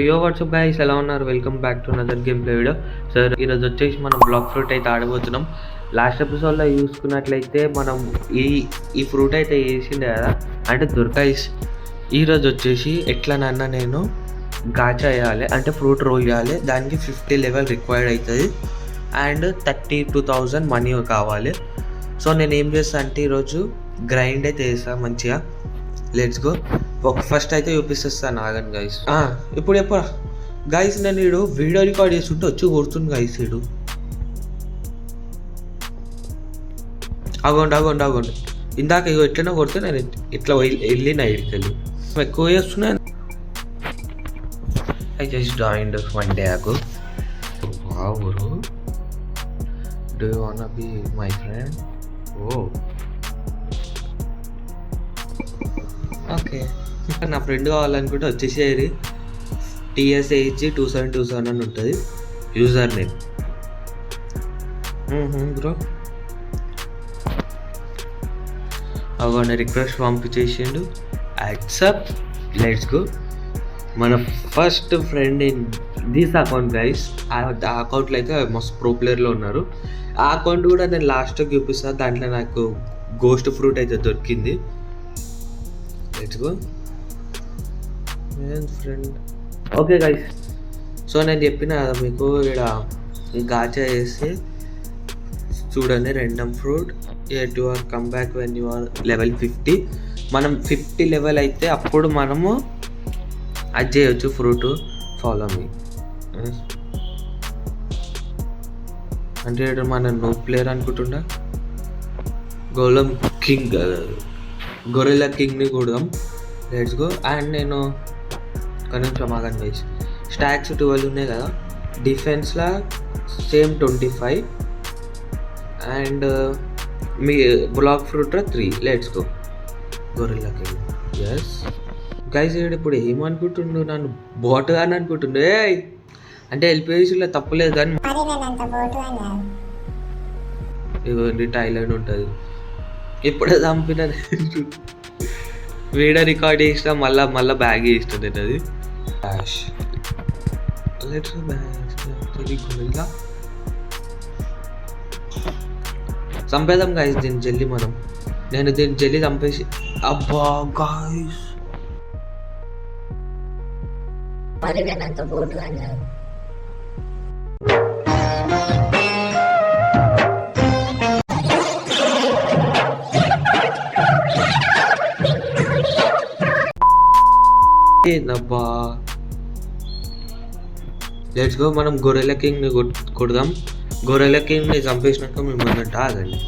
యో WhatsApp guys, ఎలా ఉన్నారు? Welcome back to another game play video. Sir ఈరోజు వచ్చేసి మనం బ్లాక్ ఫ్రూట్ అయితే ఆడబోతున్నాం. లాస్ట్ ఎపిసోడ్లో చూసుకున్నట్లయితే మనం ఈ ఫ్రూట్ అయితే వేసిండే కదా, అంటే దొరకాయిస్. ఈరోజు వచ్చేసి ఎట్లనన్నా నేను గాచా వేయాలి, అంటే ఫ్రూట్ రోల్ చేయాలి. దానికి 50 లెవెల్ రిక్వైర్డ్ అవుతుంది అండ్ 32,000 మనీ కావాలి. సో నేను ఏం చేస్తాను అంటే ఈరోజు గ్రైండ్ అయితే వేస్తాను మంచిగా. Let's go. ఫస్ట్ అయితే చూపిస్తాను ఆగండి గైస్. ఇప్పుడు చెప్పరా గైస్, నేను వీడు వీడియో రికార్డ్ చేస్తుంటే వచ్చి కొడుతుంది గైస్. వీడు అగోండి ఇందాక ఇగో ఎట్లనే కొడితే నేను ఇట్లా వెళ్ళిన ఇడికి వెళ్ళి ఎక్కువ చేస్తున్నా. I just joined 1 day ago. Wow bro, do you wanna be my friend? Oh okay, నా ఫ్రెండ్ కావాలనుకుంటే వచ్చేసేది. TSH 2727 అని ఉంటుంది యూజర్ నేమ్. బ్రో అవన్నీ రిక్వెస్ట్ పంపించేసిండు, యాక్సెప్ట్. Let's go. మన first friend in this account guys. ఆ అకౌంట్లో అయితే మస్తు ప్రో ప్లేయర్లో ఉన్నారు. ఆ అకౌంట్ కూడా నేను లాస్ట్కి చూపిస్తాను. దాంట్లో నాకు గోస్ట్ ఫ్రూట్ అయితే దొరికింది. Let's go friend. Okay guys, so నేను చెప్పిన కదా మీకు, ఇక్కడ గాచా వేసి చూడండి, random fruit at you are come back when you are level 50. మనం 50 లెవెల్ అయితే అప్పుడు మనము అది చేయొచ్చు ఫ్రూట్. Follow me. అంటే మన నో ప్లేయర్ అనుకుంటుండా. గోలం కింగ్, గొరిల్లా కింగ్ని కూడదాం. Let's go. అండ్ నేను కొంచెం ఆగండి గైస్. స్టాక్స్ 12 ఉన్నాయి కదా, డిఫెన్స్లో సేమ్ 25 అండ్ మీ బ్లాక్ ఫ్రూట్లో 3. Let's go. Gorilla king. Yes guys, ఇప్పుడు ఏమనుకుంటుండు, నన్ను బోట్ అని అనుకుంటుండే. అంటే ఎల్పిఎస్లో తప్పులేదు కానీ ఇవ్వండి టైలాండ్ ఉంటుంది. ఇప్పుడే చంపిన వీడియో రికార్డ్ చేసిన మళ్ళా బ్యాగ్ చేస్తుంది అది. చంపేద్దాం గాయస్ దీన్ని జల్లి మనం. నేను దీన్ని జల్లి చంపేసి అబ్బా గాయస్ ఏందబ్బా. Let's go. మనం గొరెల్లా కింగ్ని కొడదాం. గొరెల్లా కింగ్ని చంపేసినాక మిమ్మల్ని ఆగండి.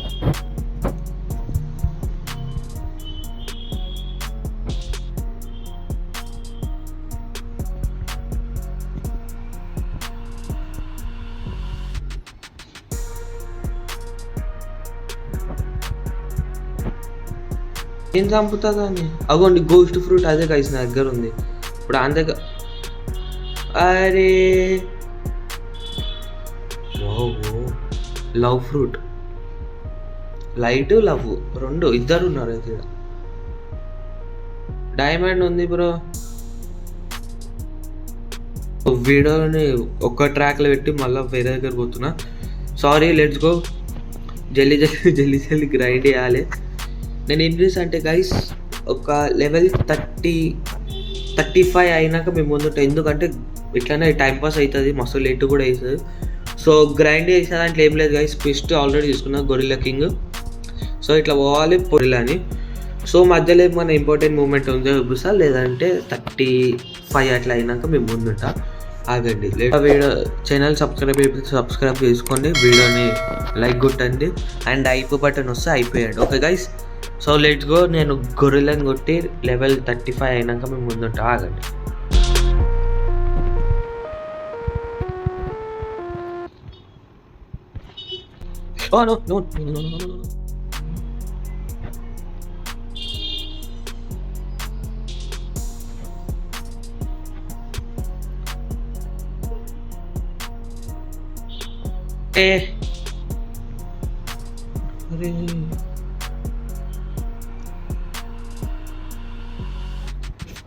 ఏం చంపుతుందా అని. అగోండి గోస్ట్ ఫ్రూట్ అదే గైస్ నా దగ్గర ఉంది. ఇప్పుడు ఆయన దగ్గర అరే లవ్ ఫ్రూట్, లైట్ లవ్ రెండు ఇద్దరు ఉన్నారు ఇక్కడ. డైమండ్ ఉంది బ్రో. వీడియోని ఒక్క ట్రాక్లో పెట్టి మళ్ళీ వేరే దగ్గర పోతున్నా. సారీ. Let's go. జల్లి గ్రైండ్ చేయాలి. నేను ఏం చేసా అంటే గైస్, ఒక లెవెల్ 35 అయినాక మేము ముందుంటాం. ఎందుకంటే ఇట్లానే టైంపాస్ అవుతుంది, మస్తు లేట్ కూడా అవుతుంది. సో గ్రైండ్ చేసే దాంట్లో ఏం లేదు గైస్. క్విస్ట్ ఆల్రెడీ తీసుకున్నా, గొరిల్లా కింగ్. సో ఇట్లా పోవాలి గొరిల్లాని. సో మధ్యలో ఏమైనా ఇంపార్టెంట్ మూమెంట్ ఉందో చూపిస్తా, లేదంటే 35 అట్లా అయినాక మేము ముందుంటా. ఆగండి. వీడియో ఛానల్ సబ్స్క్రైబ్ చేసుకోండి, వీడియోని లైక్ కొట్టండి అండ్ ఐపీ బటన్ వస్తే అయిపోయాడు. Okay guys, so let's go. నేను గొరిల్లాని కొట్టి లెవెల్ 35 అయినాక మేము ముందుంటా. ఆగండి.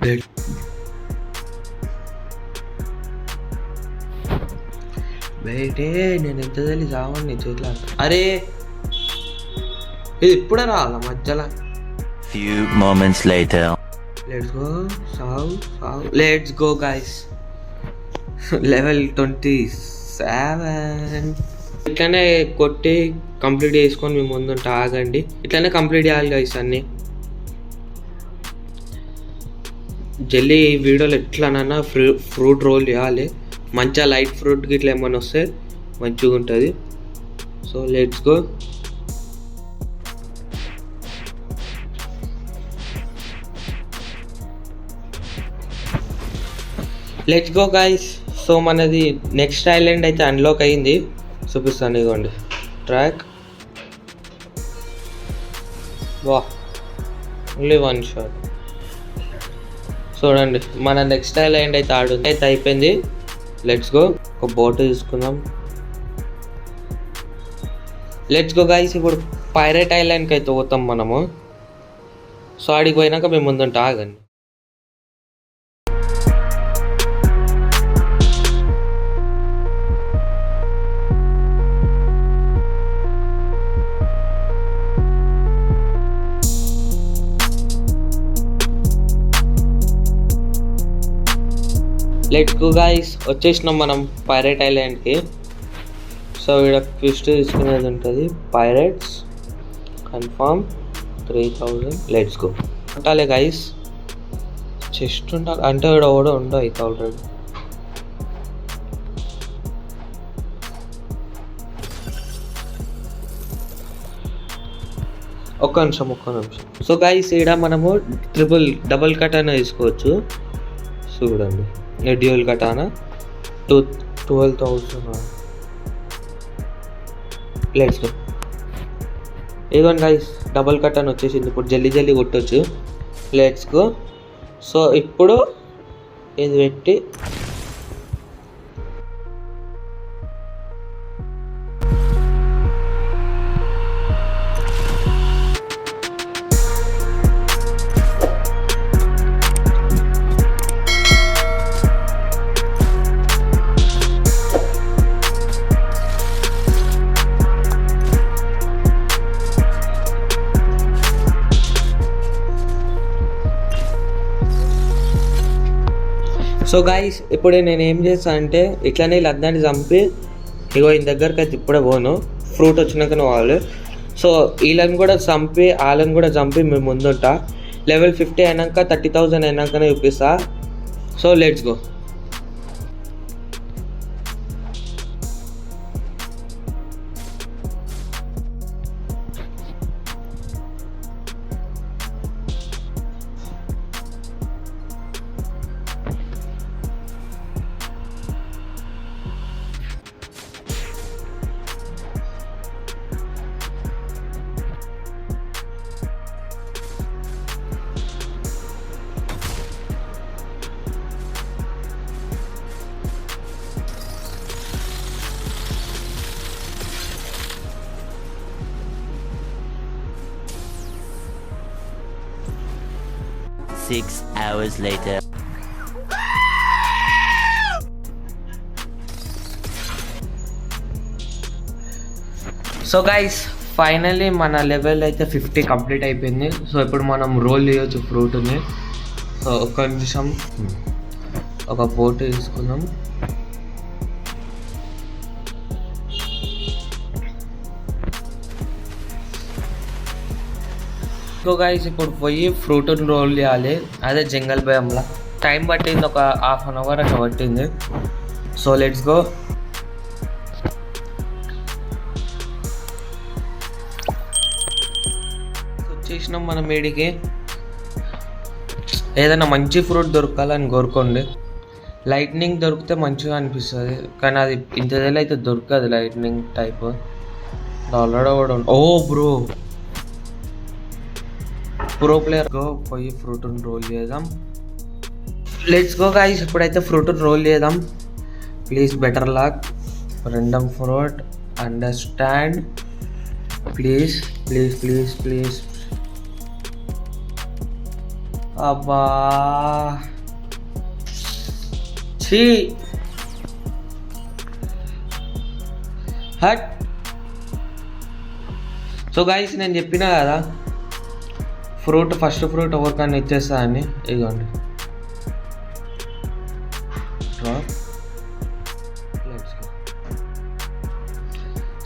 అరే బయటే నేను ఎంత తెలిసి సావని చేతిలో. అరే ఇది ఇప్పుడే రావాలా మధ్యలో. Few moments later. Let's go. సావ్ లెట్స్ గో గైస్. లెవెల్ 27. ఇట్లానే కొట్టి కంప్లీట్ చేసుకొని మేము ముందుంటే ఆగండి. ఇట్లానే కంప్లీట్ చేయాలి గైస్ అన్నీ. జల్లి వీడియోలో ఎట్లానన్నా ఫ్రూట్ రోల్ చేయాలి. మంచిగా లైట్ ఫ్రూట్ గిట్లా ఏమైనా వస్తే మంచిగా ఉంటుంది. So let's go. Let's go guys. So మనది నెక్స్ట్ ఐలాండ్ అయితే అన్లాక్ అయింది. చూపిస్తాను ఇదిగోండి ట్రాక్. వా ఓన్లీ 1 షాట్. చూడండి మన నెక్స్ట్ ఐలాండ్ అయితే ఆడుంది అయితే అయిపోయింది. Let's go. ఒక బోట్ తీసుకుందాం. Let's go guys. ఇప్పుడు పైరేట్ ఐలాండ్కి అయితే పోతాం మనము. సో ఆడికి పోయినాక మేము ముందుంటే ఆగండి. Let's go guys. వచ్చేసినాం మనం పైరేట్ ఐలాండ్కి. సో ఇక్కడ క్విస్ట్ తీసుకునేది ఉంటుంది. Pirates confirm 3000. Let's go. ఉండాలి గైస్. చెస్ట్ ఉండాలి అంటే ఇక్కడ కూడా ఉండవు అయితే ఆల్రెడీ. ఒక్క నిమిషం. సో గైస్ ఇక్కడ మనము డబుల్ కటానా తీసుకోవచ్చు. చూడండి డ్యూయల్ కటానా 12,000. Let's go. ఇదిగోండి గైస్ డబుల్ కటానా వచ్చేసింది. ఇప్పుడు జల్దీ కొట్టవచ్చు. Let's go. సో ఇప్పుడు ఇది పెట్టి సో గైస్ ఇప్పుడు నేను ఏం చేస్తాను అంటే ఇట్లానే లద్దాన్ని చంపి ఇగో ఈయన దగ్గరికి అయితే ఇప్పుడే పోను. ఫ్రూట్ వచ్చినాక పోవాలి. సో వీళ్ళని కూడా చంపి వాళ్ళని కూడా చంపి మేము ముందుంటా. లెవెల్ 50 అయినాక 30,000 అయినాకనే చూపిస్తా. So let's go. Six hours later. So guys finally మన లెవెల్ అయితే 50 కంప్లీట్ అయిపోయింది. సో ఇప్పుడు మనం రోల్ చేయొచ్చు ఫ్రూట్ని. సో ఒక్క నిమిషం. ఒక బోట్ తీసుకుందాం. సో గైస్ ఇప్పుడు పోయి ఫ్రూట్ని రోల్ చేయాలి. అదే జంగల్ భయంలా టైం పట్టింది. ఒక 1/2 అవర్ అట్లా పట్టింది. So let's go. వచ్చేసినాం మనం వీడికి. ఏదైనా మంచి ఫ్రూట్ దొరకాలని కోరుకోండి. లైట్నింగ్ దొరికితే మంచిగా అనిపిస్తుంది కానీ అది ఇంతదేలా అయితే దొరకదు లైట్నింగ్ టైప్. ఆల్రెడీ కూడా oh bro pro player. Go పోయి ఫ్రూట్ని రోల్ చేద్దాం. Let's go guys. ఇప్పుడైతే ఫ్రూట్ని రోల్ చేద్దాం. Please better luck. Random fruit understand. Please please please please. అబ్బా ఛీ హట్. సో గైస్ నేను చెప్పినా కదా ఫస్ట్ ఫ్రూట్ ఎవరికన్నా ఇచ్చేస్తా అని. ఇదిగోండి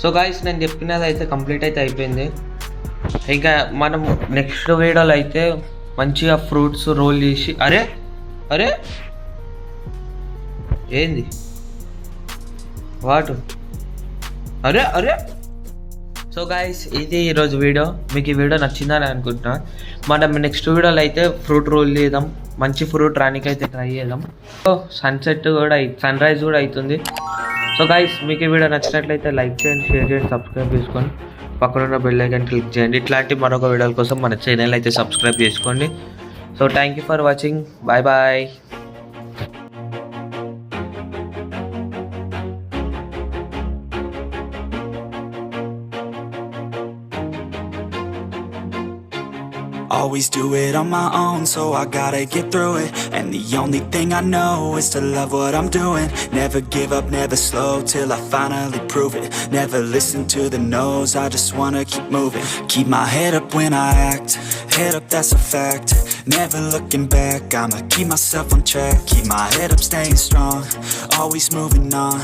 సో గైస్ నేను చెప్పినది అయితే కంప్లీట్ అయితే అయిపోయింది. ఇంకా మనం నెక్స్ట్ వీడియోలో అయితే మంచిగా ఫ్రూట్స్ రోల్ చేసి అరే అరే ఏంది వాటు అరే అరే. సో గైస్ ఇది ఈరోజు వీడియో. మీకు ఈ వీడియో నచ్చిందని అనుకుంటున్నా. మనం నెక్స్ట్ వీడియోలో అయితే ఫ్రూట్ రోల్ చేద్దాం, మంచి ఫ్రూట్ రానికి అయితే ట్రై చేద్దాం. సో సన్ రైజ్ కూడా అవుతుంది. సో గైస్ మీకు ఈ వీడియో నచ్చినట్లయితే లైక్ చేయండి, షేర్ చేయండి, సబ్స్క్రైబ్ చేసుకొని పక్కన ఉన్న బెల్ ఐకాన్ క్లిక్ చేయండి. ఇట్లాంటి మరొక వీడియోల కోసం మన ఛానల్ అయితే సబ్స్క్రైబ్ చేసుకోండి. So thank you for watching. Bye bye. Always do it on my own, so I gotta get through it. And the only thing I know is to love what I'm doing. Never give up, never slow, till I finally prove it. Never listen to the no's, I just wanna keep moving. Keep my head up when I act, head up that's a fact. Never looking back, I'ma keep myself on track. Keep my head up, staying strong, always moving on.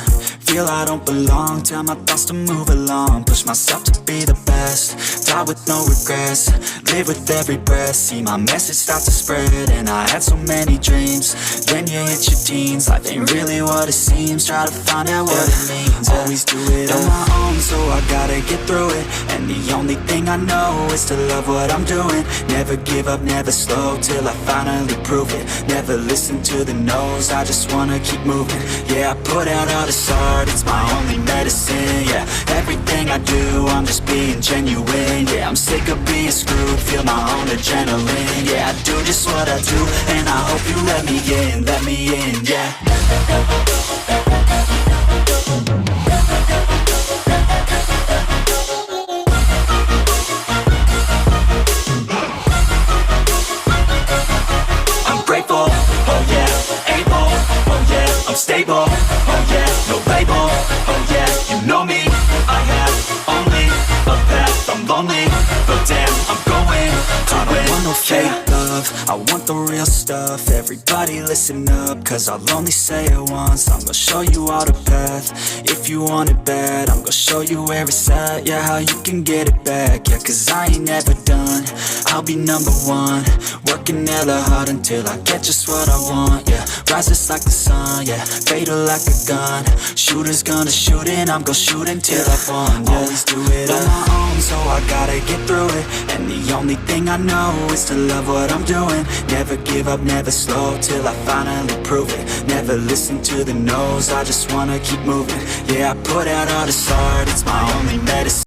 Feel I don't belong, tell my thoughts to move along. Push myself to be the best, die with no regrets. Live with every breath, see my message start to spread. And I had so many dreams, then you hit your teens. Life ain't really what it seems, try to find out what it means. Always do it on my own, so I gotta get through it. And the only thing I know is to love what I'm doing. Never give up, never slow, till I finally prove it. Never listen to the no's, I just wanna keep moving. Yeah, I put out all this art, it's my only medicine. Yeah, everything I do, I'm just being genuine. Yeah, I'm sick of being screwed, feel my own adrenaline. Yeah, I do just what I do, and I hope you let me in, yeah. I'm grateful, oh yeah, able, oh yeah, I'm stable, oh yeah, no label, oh yeah, you know me, I have only a path, I'm lonely, but damn, I'm going to win. I don't want no fake love, I want the real stuff. Everybody listen up, cause I'll only say it once. I'm gonna show you all the path, if you want it bad. I'm gonna show you where it's at, yeah, how you can get it back. Yeah, cause I ain't never done, I'll be number one. Working hella hard until I get just what I want. Yeah, rises like the sun, yeah, fatal like a gun. Shooters gonna shoot and I'm gonna shoot until I won. Yeah. Always do it on my own, so I gotta get through it. And the only thing I know is to love what I'm doing. Never give up, never slow, till I finally prove it. Never listen to the no's, I just wanna keep moving. Yeah, I put out all this art, it's my only medicine.